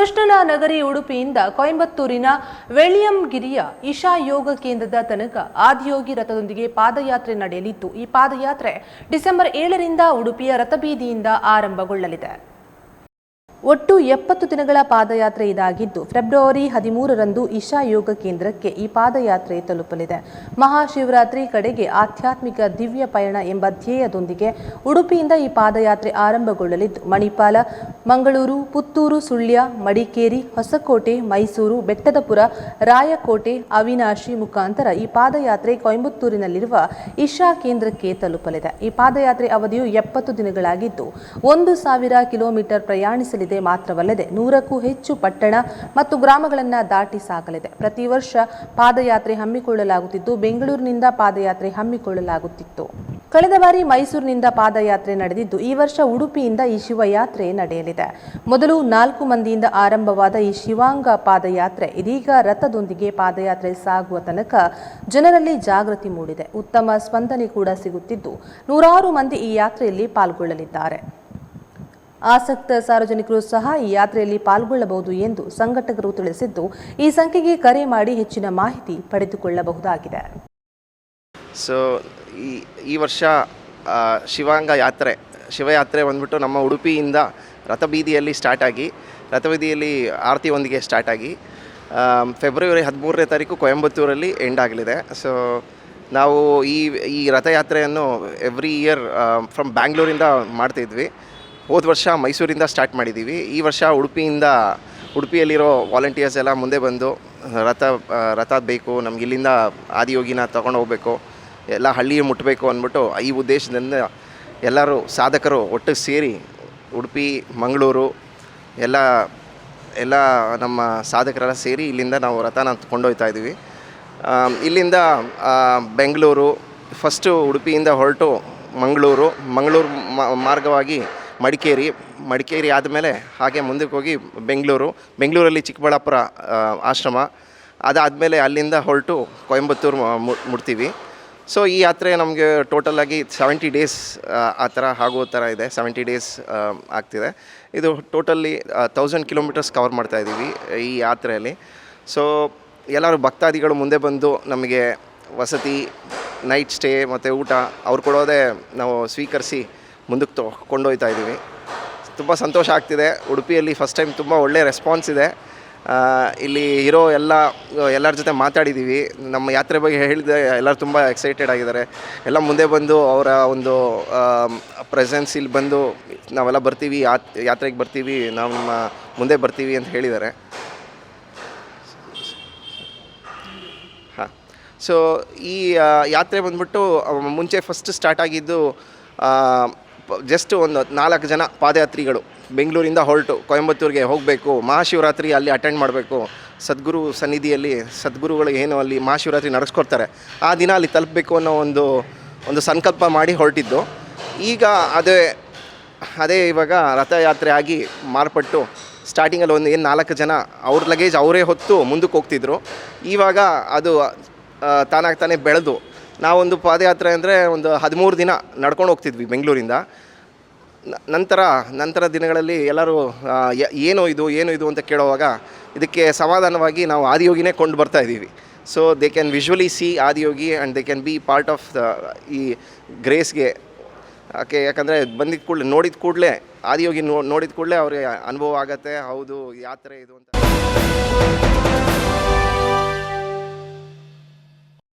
ಕೃಷ್ಣನ ನಗರಿ ಉಡುಪಿಯಿಂದ ಕೊಯಂಬತ್ತೂರಿನ ವೆಳ್ಳಿಯಂಗಿರಿಯ ಇಶಾ ಯೋಗ ಕೇಂದ್ರದ ತನಕ ಆದಿಯೋಗಿ ರಥದೊಂದಿಗೆ ಪಾದಯಾತ್ರೆ ನಡೆಯಲಿದ್ದು, ಈ ಪಾದಯಾತ್ರೆ ಡಿಸೆಂಬರ್ 7ರಿಂದ ಉಡುಪಿಯ ರಥಬೀದಿಯಿಂದ ಆರಂಭಗೊಳ್ಳಲಿದೆ. ಒಟ್ಟು 70 ದಿನಗಳ ಪಾದಯಾತ್ರೆ ಇದಾಗಿದ್ದು, ಫೆಬ್ರವರಿ 13ರಂದು ಇಶಾ ಯೋಗ ಕೇಂದ್ರಕ್ಕೆ ಈ ಪಾದಯಾತ್ರೆ ತಲುಪಲಿದೆ. ಮಹಾಶಿವರಾತ್ರಿ ಕಡೆಗೆ ಆಧ್ಯಾತ್ಮಿಕ ದಿವ್ಯ ಪಯಣ ಎಂಬ ಧ್ಯೇಯದೊಂದಿಗೆ ಉಡುಪಿಯಿಂದ ಈ ಪಾದಯಾತ್ರೆ ಆರಂಭಗೊಳ್ಳಲಿದ್ದು, ಮಣಿಪಾಲ, ಮಂಗಳೂರು, ಪುತ್ತೂರು, ಸುಳ್ಯ, ಮಡಿಕೇರಿ, ಹೊಸಕೋಟೆ, ಮೈಸೂರು, ಬೆಟ್ಟದಪುರ, ರಾಯಕೋಟೆ, ಅವಿನಾಶಿ ಮುಖಾಂತರ ಈ ಪಾದಯಾತ್ರೆ ಕೊಯಂಬತ್ತೂರಿನಲ್ಲಿರುವ ಇಶಾ ಕೇಂದ್ರಕ್ಕೆ ತಲುಪಲಿದೆ. ಈ ಪಾದಯಾತ್ರೆ ಅವಧಿಯು 70 ದಿನಗಳಾಗಿದ್ದು, 1000 ಕಿಲೋಮೀಟರ್ ಪ್ರಯಾಣಿಸಲಿದೆ. ಮಾತ್ರವಲ್ಲದೆ 100ಕ್ಕೂ ಹೆಚ್ಚು ಪಟ್ಟಣ ಮತ್ತು ಗ್ರಾಮಗಳನ್ನು ದಾಟಿ ಸಾಗಲಿದೆ. ಪ್ರತಿ ವರ್ಷ ಪಾದಯಾತ್ರೆ ಹಮ್ಮಿಕೊಳ್ಳಲಾಗುತ್ತಿದ್ದು, ಬೆಂಗಳೂರಿನಿಂದ ಪಾದಯಾತ್ರೆ ಹಮ್ಮಿಕೊಳ್ಳಲಾಗುತ್ತಿತ್ತು. ಕಳೆದ ಬಾರಿ ಮೈಸೂರಿನಿಂದ ಪಾದಯಾತ್ರೆ ನಡೆದಿದ್ದು, ಈ ವರ್ಷ ಉಡುಪಿಯಿಂದ ಈ ಶಿವಯಾತ್ರೆ ನಡೆಯಲಿದೆ. ಮೊದಲು 4 ಮಂದಿಯಿಂದ ಆರಂಭವಾದ ಈ ಶಿವಾಂಗ ಪಾದಯಾತ್ರೆ ಇದೀಗ ರಥದೊಂದಿಗೆ ಪಾದಯಾತ್ರೆ ಸಾಗುವ ತನಕ ಜನರಲ್ಲಿ ಜಾಗೃತಿ ಮೂಡಿದೆ. ಉತ್ತಮ ಸ್ಪಂದನೆ ಕೂಡ ಸಿಗುತ್ತಿದ್ದು, 100 ಮಂದಿ ಈ ಯಾತ್ರೆಯಲ್ಲಿ ಪಾಲ್ಗೊಳ್ಳಲಿದ್ದಾರೆ. ಆಸಕ್ತ ಸಾರ್ವಜನಿಕರು ಸಹ ಈ ಯಾತ್ರೆಯಲ್ಲಿ ಪಾಲ್ಗೊಳ್ಳಬಹುದು ಎಂದು ಸಂಘಟಕರು ತಿಳಿಸಿದ್ದು, ಈ ಸಂಖ್ಯೆಗೆ ಕರೆ ಮಾಡಿ ಹೆಚ್ಚಿನ ಮಾಹಿತಿ ಪಡೆದುಕೊಳ್ಳಬಹುದಾಗಿದೆ. ಸೊ ಈ ವರ್ಷ ಶಿವಯಾತ್ರೆ ಬಂದ್ಬಿಟ್ಟು ನಮ್ಮ ಉಡುಪಿಯಿಂದ ರಥಬೀದಿಯಲ್ಲಿ ಸ್ಟಾರ್ಟ್ ಆಗಿ ರಥಬೀದಿಯಲ್ಲಿ ಆರತಿಯೊಂದಿಗೆ ಸ್ಟಾರ್ಟ್ ಆಗಿ ಫೆಬ್ರವರಿ 13ನೇ ತಾರೀಕು ಕೊಯಂಬತ್ತೂರಲ್ಲಿ ಎಂಡ್ ಆಗಲಿದೆ. ಸೊ ನಾವು ಈ ರಥಯಾತ್ರೆಯನ್ನು ಎವ್ರಿ ಇಯರ್ ಫ್ರಮ್ ಬ್ಯಾಂಗ್ಳೂರಿಂದ ಮಾಡ್ತಿದ್ವಿ. ಹೋದ ವರ್ಷ ಮೈಸೂರಿಂದ ಸ್ಟಾರ್ಟ್ ಮಾಡಿದ್ದೀವಿ. ಈ ವರ್ಷ ಉಡುಪಿಯಲ್ಲಿರೋ ವಾಲಂಟಿಯರ್ಸ್ ಎಲ್ಲ ಮುಂದೆ ಬಂದು ರಥ ಬೇಕು, ನಮ್ಗೆ ಇಲ್ಲಿಂದ ಆದಿಯೋಗಿನ ತೊಗೊಂಡು ಹೋಗಬೇಕು, ಎಲ್ಲ ಹಳ್ಳಿ ಮುಟ್ಟಬೇಕು ಅಂದ್ಬಿಟ್ಟು ಈ ಉದ್ದೇಶದಿಂದ ಎಲ್ಲರೂ ಸಾಧಕರು ಒಟ್ಟಿಗೆ ಸೇರಿ ಉಡುಪಿ, ಮಂಗಳೂರು ಎಲ್ಲ ನಮ್ಮ ಸಾಧಕರೆಲ್ಲ ಸೇರಿ ಇಲ್ಲಿಂದ ನಾವು ರಥನ ಕೊಂಡೊಯ್ತಾ ಇದ್ದೀವಿ. ಇಲ್ಲಿಂದ ಬೆಂಗಳೂರು, ಫಸ್ಟು ಉಡುಪಿಯಿಂದ ಹೊರಟು ಮಂಗಳೂರು ಮಾರ್ಗವಾಗಿ ಮಡಿಕೇರಿ ಆದಮೇಲೆ ಹಾಗೆ ಮುಂದಕ್ಕೆ ಹೋಗಿ ಬೆಂಗಳೂರಲ್ಲಿ ಚಿಕ್ಕಬಳ್ಳಾಪುರ ಆಶ್ರಮ, ಅದಾದಮೇಲೆ ಅಲ್ಲಿಂದ ಹೊರಟು ಕೊಯಂಬತ್ತೂರು ಮುಟ್ತೀವಿ. ಸೊ ಈ ಯಾತ್ರೆ ನಮಗೆ ಟೋಟಲಾಗಿ 70 ಡೇಸ್ ಆ ಥರ ಆಗೋ ಥರ ಇದೆ. 70 ಡೇಸ್ ಆಗ್ತಿದೆ. ಇದು ಟೋಟಲಿ 1000 ಕಿಲೋಮೀಟರ್ಸ್ ಕವರ್ ಮಾಡ್ತಾಯಿದ್ದೀವಿ ಈ ಯಾತ್ರೆಯಲ್ಲಿ. ಸೊ ಎಲ್ಲರೂ ಭಕ್ತಾದಿಗಳು ಮುಂದೆ ಬಂದು ನಮಗೆ ವಸತಿ, ನೈಟ್ ಸ್ಟೇ ಮತ್ತು ಊಟ ಅವ್ರು ಕೊಡೋದೇ ನಾವು ಸ್ವೀಕರಿಸಿ ಮುಂದಕ್ಕೆ ಕೊಂಡೊಯ್ತಾ ಇದ್ದೀವಿ. ತುಂಬ ಸಂತೋಷ ಆಗ್ತಿದೆ. ಉಡುಪಿಯಲ್ಲಿ ಫಸ್ಟ್ ಟೈಮ್ ತುಂಬ ಒಳ್ಳೆಯ ರೆಸ್ಪಾನ್ಸ್ ಇದೆ. ಇಲ್ಲಿ ಇರೋ ಎಲ್ಲರ ಜೊತೆ ಮಾತಾಡಿದ್ದೀವಿ. ನಮ್ಮ ಯಾತ್ರೆ ಬಗ್ಗೆ ಹೇಳಿದೆ, ಎಲ್ಲರೂ ತುಂಬ ಎಕ್ಸೈಟೆಡ್ ಆಗಿದ್ದಾರೆ. ಎಲ್ಲ ಮುಂದೆ ಬಂದು ಅವರ ಒಂದು ಪ್ರೆಸೆನ್ಸ್ ಇಲ್ಲಿ ಬಂದು ನಾವೆಲ್ಲ ಬರ್ತೀವಿ, ಯಾತ್ರೆಗೆ ಬರ್ತೀವಿ, ನಮ್ಮ ಮುಂದೆ ಬರ್ತೀವಿ ಅಂತ ಹೇಳಿದ್ದಾರೆ. ಹಾಂ, ಸೊ ಈ ಯಾತ್ರೆ ಬಂದ್ಬಿಟ್ಟು ಮುಂಚೆ ಫಸ್ಟ್ ಸ್ಟಾರ್ಟ್ ಆಗಿದ್ದು ಜಸ್ಟ್ ಒಂದು 4 ಜನ ಪಾದಯಾತ್ರಿಗಳು ಬೆಂಗಳೂರಿಂದ ಹೊರಟು ಕೊಯಂಬತ್ತೂರಿಗೆ ಹೋಗಬೇಕು, ಮಹಾಶಿವರಾತ್ರಿ ಅಲ್ಲಿ ಅಟೆಂಡ್ ಮಾಡಬೇಕು, ಸದ್ಗುರು ಸನ್ನಿಧಿಯಲ್ಲಿ ಸದ್ಗುರುಗಳು ಏನು ಅಲ್ಲಿ ಮಹಾಶಿವರಾತ್ರಿ ನಡೆಸ್ಕೊಡ್ತಾರೆ, ಆ ದಿನ ಅಲ್ಲಿ ತಲುಪಬೇಕು ಅನ್ನೋ ಒಂದು ಸಂಕಲ್ಪ ಮಾಡಿ ಹೊರಟಿದ್ದು. ಈಗ ಅದೇ ಇವಾಗ ರಥಯಾತ್ರೆ ಆಗಿ ಮಾರ್ಪಟ್ಟು ಸ್ಟಾರ್ಟಿಂಗಲ್ಲಿ ಒಂದು 4 ಜನ ಅವ್ರ ಲಗೇಜ್ ಅವರೇ ಹೊತ್ತು ಮುಂದಕ್ಕೆ ಹೋಗ್ತಿದ್ರು. ಇವಾಗ ಅದು ತಾನಾಗ್ತಾನೆ ಬೆಳೆದು ನಾವೊಂದು ಪಾದಯಾತ್ರೆ ಅಂದರೆ ಒಂದು 13 ದಿನ ನಡ್ಕೊಂಡು ಹೋಗ್ತಿದ್ವಿ ಬೆಂಗಳೂರಿಂದ. ನಂತರ ದಿನಗಳಲ್ಲಿ ಎಲ್ಲರೂ ಏನು ಇದು ಅಂತ ಕೇಳುವಾಗ ಇದಕ್ಕೆ ಸಮಾಧಾನವಾಗಿ ನಾವು ಆದಿಯೋಗಿನೇ ಕೊಂಡು ಬರ್ತಾ ಇದ್ದೀವಿ. So they can visually C Adiyogi and they can be part of ಈ ಗ್ರೇಸ್ಗೆ. ಯಾಕಂದರೆ ಬಂದಿದ್ದ ಕೂಡಲೇ ನೋಡಿದ ಕೂಡಲೇ ಆದಿಯೋಗಿ ನೋಡಿದ ಕೂಡಲೇ ಅವ್ರಿಗೆ ಅನುಭವ ಆಗುತ್ತೆ, ಹೌದು ಯಾತ್ರೆ ಇದು ಅಂತ.